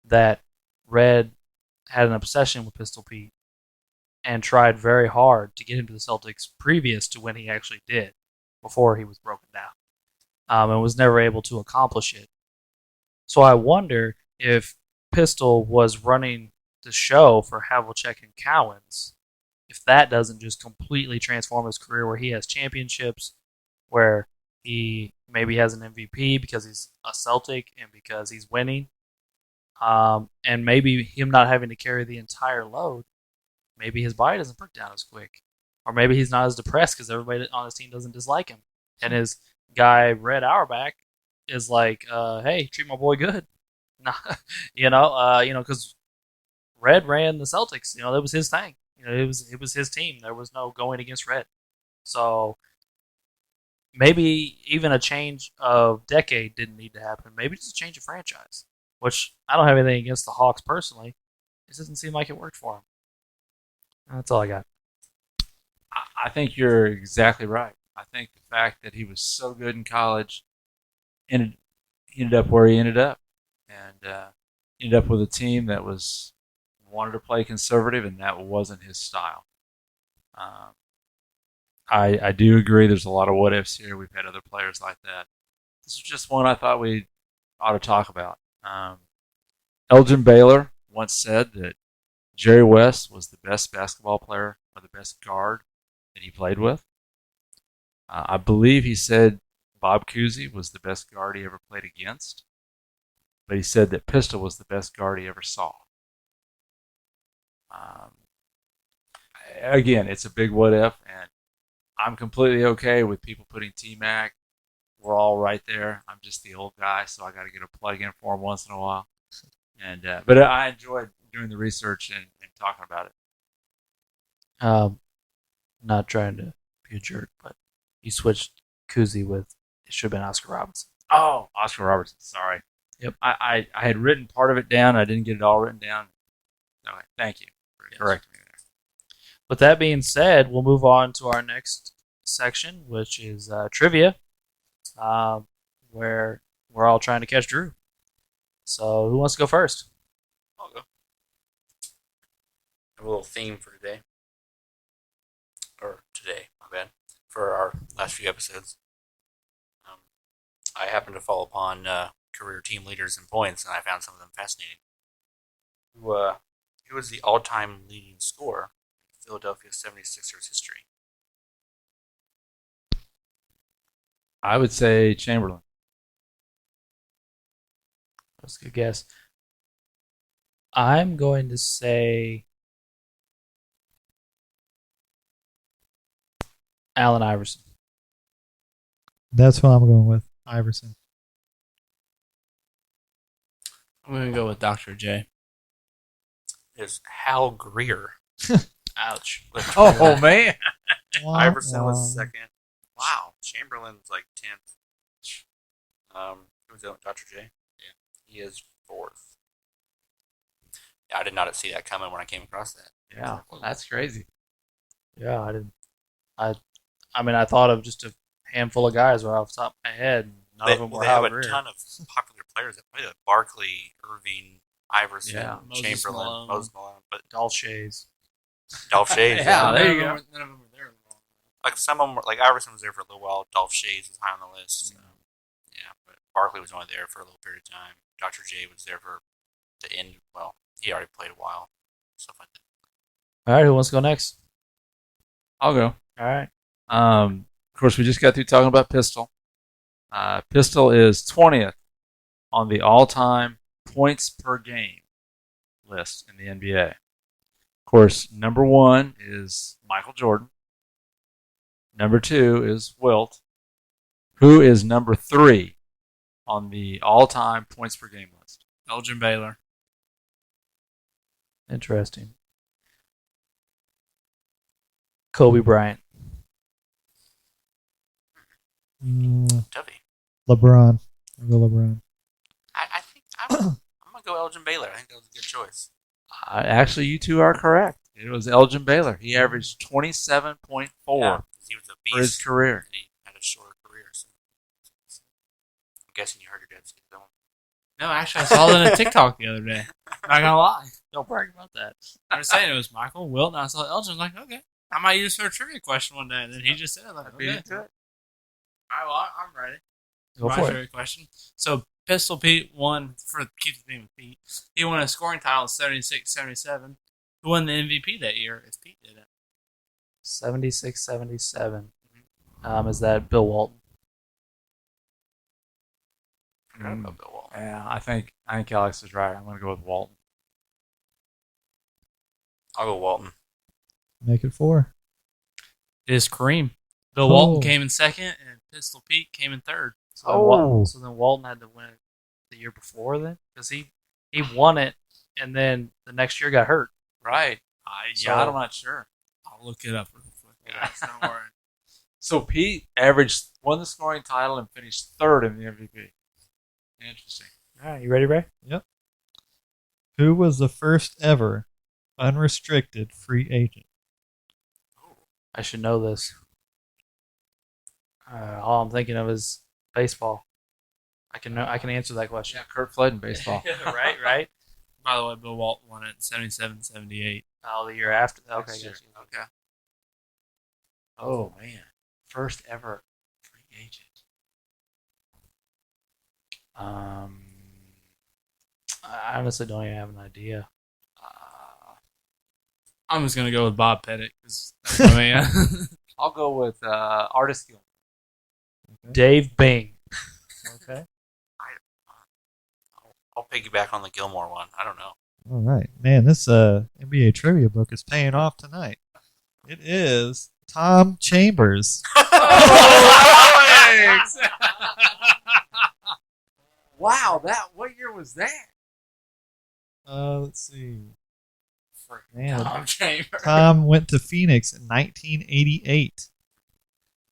[SPEAKER 1] that Red had an obsession with Pistol Pete and tried very hard to get him to the Celtics previous to when he actually did, before he was broken down, and was never able to accomplish it. So I wonder if Pistol was running the show for Havlicek and Cowens, if that doesn't just completely transform his career, where he has championships, where he maybe has an MVP because he's a Celtic and because he's winning, and maybe him not having to carry the entire load. Maybe his body doesn't break down as quick, or maybe he's not as depressed because everybody on his team doesn't dislike him, and his guy Red Auerbach is like, "Hey, treat my boy good," because Red ran the Celtics. That was his thing. It was his team. There was no going against Red. So maybe even a change of decade didn't need to happen. Maybe just a change of franchise, which I don't have anything against the Hawks personally. It doesn't seem like it worked for him. That's all I got.
[SPEAKER 2] I think you're exactly right. I think the fact that he was so good in college ended up where he ended up, and ended up with a team that wanted to play conservative, and that wasn't his style. I do agree. There's a lot of what ifs here. We've had other players like that. This is just one I thought we ought to talk about. Elgin Baylor once said that Jerry West was the best basketball player or the best guard that he played with. I believe he said Bob Cousy was the best guard he ever played against, but he said that Pistol was the best guard he ever saw. Again, it's a big what if, and I'm completely okay with people putting T-Mac. We're all right there. I'm just the old guy, so I got to get a plug in for him once in a while. But I enjoyed doing the research and talking about it.
[SPEAKER 1] Not trying to be a jerk, but you switched Kuzi with, it should have been Oscar Robinson.
[SPEAKER 2] Oh, Oscar Robertson. Sorry.
[SPEAKER 1] Yep.
[SPEAKER 2] I had written part of it down. I didn't get it all written down. Okay, thank you for correcting me there.
[SPEAKER 1] With that being said, we'll move on to our next section, which is trivia, where we're all trying to catch Drew. So who wants to go first?
[SPEAKER 5] I'll go. I have a little theme for today. My bad. For our last few episodes. I happened to fall upon career team leaders in points, and I found some of them fascinating. Who was the all-time leading scorer in Philadelphia 76ers history?
[SPEAKER 2] I would say Chamberlain.
[SPEAKER 1] That's a good guess. I'm going to say Allen Iverson.
[SPEAKER 4] That's what I'm going with. Iverson.
[SPEAKER 3] I'm going to go with Dr. J.
[SPEAKER 5] Is Hal Greer.
[SPEAKER 1] Ouch.
[SPEAKER 2] Oh, man.
[SPEAKER 5] Iverson was second. Wow. Chamberlain's like 10th. Who was that? Dr. J? Yeah. He is 4th. Yeah, I did not see that coming when I came across that.
[SPEAKER 2] Yeah, that's crazy.
[SPEAKER 1] Yeah, I didn't. I thought of just a handful of guys right off the top of my head. None of them were
[SPEAKER 5] they
[SPEAKER 1] Hal
[SPEAKER 5] have
[SPEAKER 1] Greer.
[SPEAKER 5] a ton of popular players that play, like Barkley, Irving, Iverson,
[SPEAKER 2] Yeah.
[SPEAKER 3] Moses
[SPEAKER 5] Chamberlain,
[SPEAKER 3] Malone.
[SPEAKER 5] Moses Malone, but
[SPEAKER 1] Dolph Shays.
[SPEAKER 5] Dolph Shays.
[SPEAKER 2] Yeah, there you
[SPEAKER 3] None
[SPEAKER 2] go.
[SPEAKER 3] of them were there.
[SPEAKER 5] Like some of them, like Iverson was there for a little while. Dolph Shays was high on the list. Yeah, but Barkley was only there for a little period of time. Dr. J was there for the end. Well, he already played a while. Stuff like that.
[SPEAKER 1] All right, who wants to go next?
[SPEAKER 2] I'll go.
[SPEAKER 1] All right.
[SPEAKER 2] Of course, we just got through talking about Pistol. Pistol is 20th on the all-time points per game list in the NBA. Of course, number 1 is Michael Jordan. Number 2 is Wilt. Who is number 3 on the all-time points per game list?
[SPEAKER 3] Elgin Baylor.
[SPEAKER 1] Interesting. Kobe Bryant.
[SPEAKER 5] Tuffy.
[SPEAKER 4] LeBron. I'll go LeBron.
[SPEAKER 5] I think I'm going to go Elgin Baylor. I think that was a good choice.
[SPEAKER 2] Actually, you two are correct. It was Elgin Baylor. He averaged 27.4
[SPEAKER 5] Yeah, he was a beast.
[SPEAKER 2] for his career.
[SPEAKER 5] And he had a shorter career. So. I'm guessing you heard your dad say that one.
[SPEAKER 3] No, actually, I saw that on TikTok the other day. Not gonna lie.
[SPEAKER 1] Don't brag about that.
[SPEAKER 3] I was saying it was Michael, Wilt, and I saw Elgin. I was like, okay, I might use it for a trivia question one day. And then he just said it. Like, okay.
[SPEAKER 2] Beat it.
[SPEAKER 3] All right, well, I'm ready.
[SPEAKER 1] Go
[SPEAKER 3] My
[SPEAKER 1] for it.
[SPEAKER 3] trivia question. So, Pistol Pete won, for keep the theme with Pete, he won a scoring title in 76-77. Who won the MVP that year? If Pete did it.
[SPEAKER 1] 76-77. Is that Bill Walton?
[SPEAKER 5] I don't know Bill Walton.
[SPEAKER 2] Yeah, I think Alex is right. I'm going to go with Walton.
[SPEAKER 5] I'll go Walton.
[SPEAKER 4] Make it 4.
[SPEAKER 3] It is Kareem. Bill
[SPEAKER 4] Oh.
[SPEAKER 3] Walton came in second, and Pistol Pete came in third.
[SPEAKER 1] So then Walton had to win it the year before then? Because he won it, and then the next year got hurt.
[SPEAKER 2] Right.
[SPEAKER 1] So-
[SPEAKER 2] I'm not sure.
[SPEAKER 3] I'll look it up real quick, guys. Don't worry.
[SPEAKER 2] So Pete won the scoring title and finished 3rd in the MVP. Interesting.
[SPEAKER 1] All right, you ready, Ray?
[SPEAKER 4] Who was the first ever unrestricted free agent?
[SPEAKER 1] I should know this. All I'm thinking of is baseball. I can answer that question.
[SPEAKER 2] Yeah, Kurt Flood in baseball.
[SPEAKER 1] right.
[SPEAKER 3] By the way, Bill Walton won it in 77-78.
[SPEAKER 1] Oh, the year after. Okay,
[SPEAKER 2] Next year.
[SPEAKER 1] gotcha.
[SPEAKER 2] Okay. Oh man, first ever free agent.
[SPEAKER 1] I honestly don't even have an idea.
[SPEAKER 3] I'm just gonna go with Bob Pettit because that's my man.
[SPEAKER 2] I'll go with Artist Gilmore.
[SPEAKER 1] Dave Bing.
[SPEAKER 4] Okay.
[SPEAKER 5] I'll piggyback on the Gilmore one. I don't know.
[SPEAKER 4] All right. Man, this NBA trivia book is paying off tonight. It is Tom Chambers.
[SPEAKER 2] Wow, what year was that?
[SPEAKER 4] Let's see. Man,
[SPEAKER 3] Tom Chambers.
[SPEAKER 4] Tom went to Phoenix in 1988.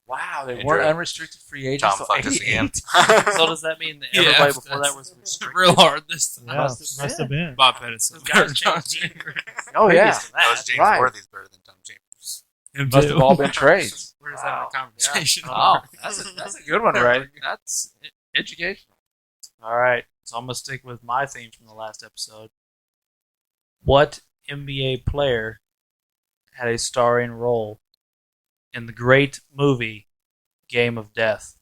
[SPEAKER 2] Wow, they
[SPEAKER 5] Andrew,
[SPEAKER 2] weren't unrestricted free agents.
[SPEAKER 5] Tom
[SPEAKER 2] till
[SPEAKER 5] fucked us again.
[SPEAKER 2] 88.
[SPEAKER 1] So does that mean that
[SPEAKER 3] Yeah,
[SPEAKER 1] everybody before
[SPEAKER 3] that's-
[SPEAKER 1] that was
[SPEAKER 3] that's
[SPEAKER 1] restricted?
[SPEAKER 3] real hard this time.
[SPEAKER 4] Yeah,
[SPEAKER 1] Must
[SPEAKER 4] must
[SPEAKER 1] have
[SPEAKER 4] have been.
[SPEAKER 3] Bob Pettit.
[SPEAKER 1] Those guys
[SPEAKER 3] Tom
[SPEAKER 1] changed
[SPEAKER 3] Chambers.
[SPEAKER 2] Oh
[SPEAKER 1] Previous
[SPEAKER 2] yeah,
[SPEAKER 1] to
[SPEAKER 5] That
[SPEAKER 1] that.
[SPEAKER 5] was James
[SPEAKER 2] right.
[SPEAKER 5] Worthy's better than Tom Chambers.
[SPEAKER 3] Him
[SPEAKER 2] must
[SPEAKER 3] too.
[SPEAKER 2] have all been trades.
[SPEAKER 3] We're just having a conversation.
[SPEAKER 2] Oh, that's a good one, Ray. That's educational.
[SPEAKER 1] All right, so I'm gonna stick with my theme from the last episode. What NBA player had a starring role in the great movie Game of Death?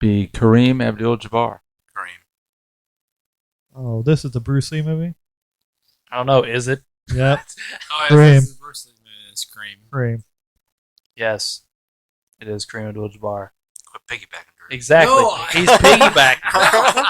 [SPEAKER 2] Be Kareem Abdul-Jabbar.
[SPEAKER 5] Kareem.
[SPEAKER 4] Oh, this is the Bruce Lee movie?
[SPEAKER 1] I don't know. Is it?
[SPEAKER 4] Yep.
[SPEAKER 3] Oh,
[SPEAKER 4] Kareem.
[SPEAKER 3] this is Bruce Lee movie. It's Kareem.
[SPEAKER 4] Kareem.
[SPEAKER 1] Yes, it is Kareem Abdul-Jabbar.
[SPEAKER 5] Quit piggybacking, Drew.
[SPEAKER 1] Exactly.
[SPEAKER 3] No,
[SPEAKER 1] He's piggybacking.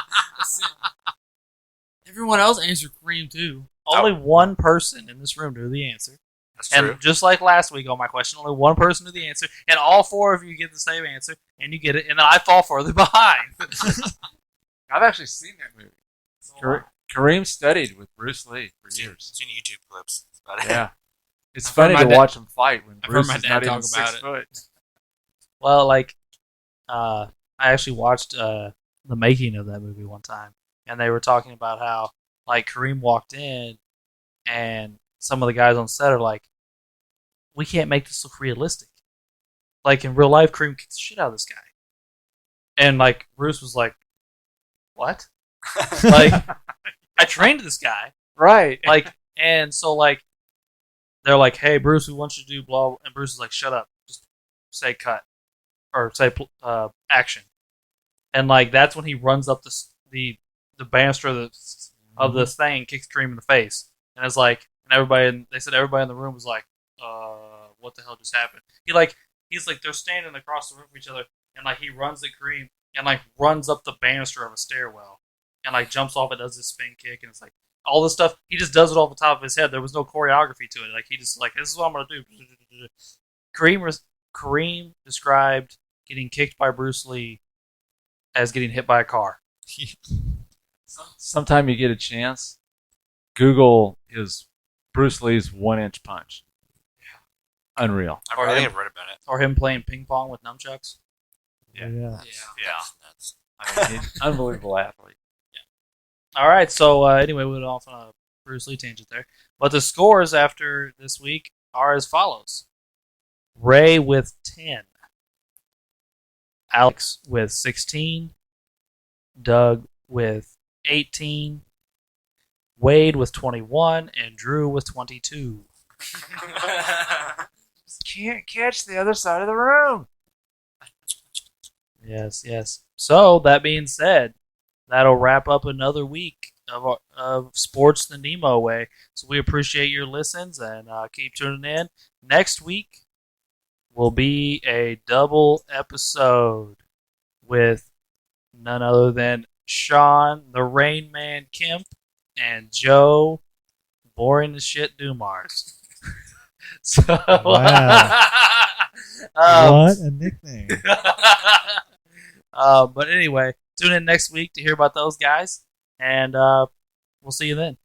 [SPEAKER 3] Everyone else answered Kareem too.
[SPEAKER 1] Only one person in this room knew the answer.
[SPEAKER 5] That's true.
[SPEAKER 1] And just like last week on my question, only one person knew the answer, and all four of you get the same answer, and you get it, and then I fall further behind.
[SPEAKER 2] I've actually seen that movie. Kareem studied with Bruce Lee for years.
[SPEAKER 5] Seen YouTube clips. That's about it.
[SPEAKER 2] Yeah, it's
[SPEAKER 3] I've
[SPEAKER 2] funny
[SPEAKER 3] heard
[SPEAKER 2] to
[SPEAKER 3] my dad-
[SPEAKER 2] watch him fight when
[SPEAKER 3] I've heard
[SPEAKER 2] Bruce
[SPEAKER 3] my
[SPEAKER 2] is
[SPEAKER 3] dad
[SPEAKER 2] not even
[SPEAKER 3] talk
[SPEAKER 2] 6
[SPEAKER 3] about
[SPEAKER 2] foot.
[SPEAKER 1] Well, like, I actually watched the making of that movie one time, and they were talking about how, like, Kareem walked in, and some of the guys on set are like, we can't make this look realistic. Like, in real life, Kareem kicks the shit out of this guy. And, like, Bruce was like, what? Like, I trained this guy.
[SPEAKER 2] Right.
[SPEAKER 1] Like, and so, like, they're like, hey, Bruce, we want you to do blah. And Bruce is like, shut up. Just say cut. Or say action. And, like, that's when he runs up the banister of this thing, kicks Kareem in the face. And it's like, and they said everybody in the room was like, what the hell just happened? He's like, they're standing across the room from each other, and, like, he runs at Kareem and, like, runs up the banister of a stairwell and, like, jumps off and does this spin kick, and it's like, all this stuff, he just does it off the top of his head. There was no choreography to it. Like, he just, like, this is what I'm going to do. Kareem described getting kicked by Bruce Lee as getting hit by a car.
[SPEAKER 2] Sometime you get a chance, Google is Bruce Lee's 1-inch punch. Unreal.
[SPEAKER 5] I think I've read about it.
[SPEAKER 1] Or him playing ping pong with nunchucks.
[SPEAKER 2] Yeah.
[SPEAKER 3] Yeah.
[SPEAKER 5] That's
[SPEAKER 2] I mean, he's an unbelievable athlete.
[SPEAKER 1] All right, so anyway, we went off on a Bruce Lee tangent there. But the scores after this week are as follows. Ray with 10. Alex with 16. Doug with 18. Wade with 21. And Drew with 22.
[SPEAKER 2] Can't catch the other side of the room.
[SPEAKER 1] Yes, yes. So, that being said, that'll wrap up another week of Sports the Nemo way. So we appreciate your listens and keep tuning in. Next week will be a double episode with none other than Sean, the Rain Man Kemp, and Joe, Boring as Shit Dumars. So,
[SPEAKER 4] Wow. What a nickname.
[SPEAKER 1] But anyway, tune in next week to hear about those guys, and we'll see you then.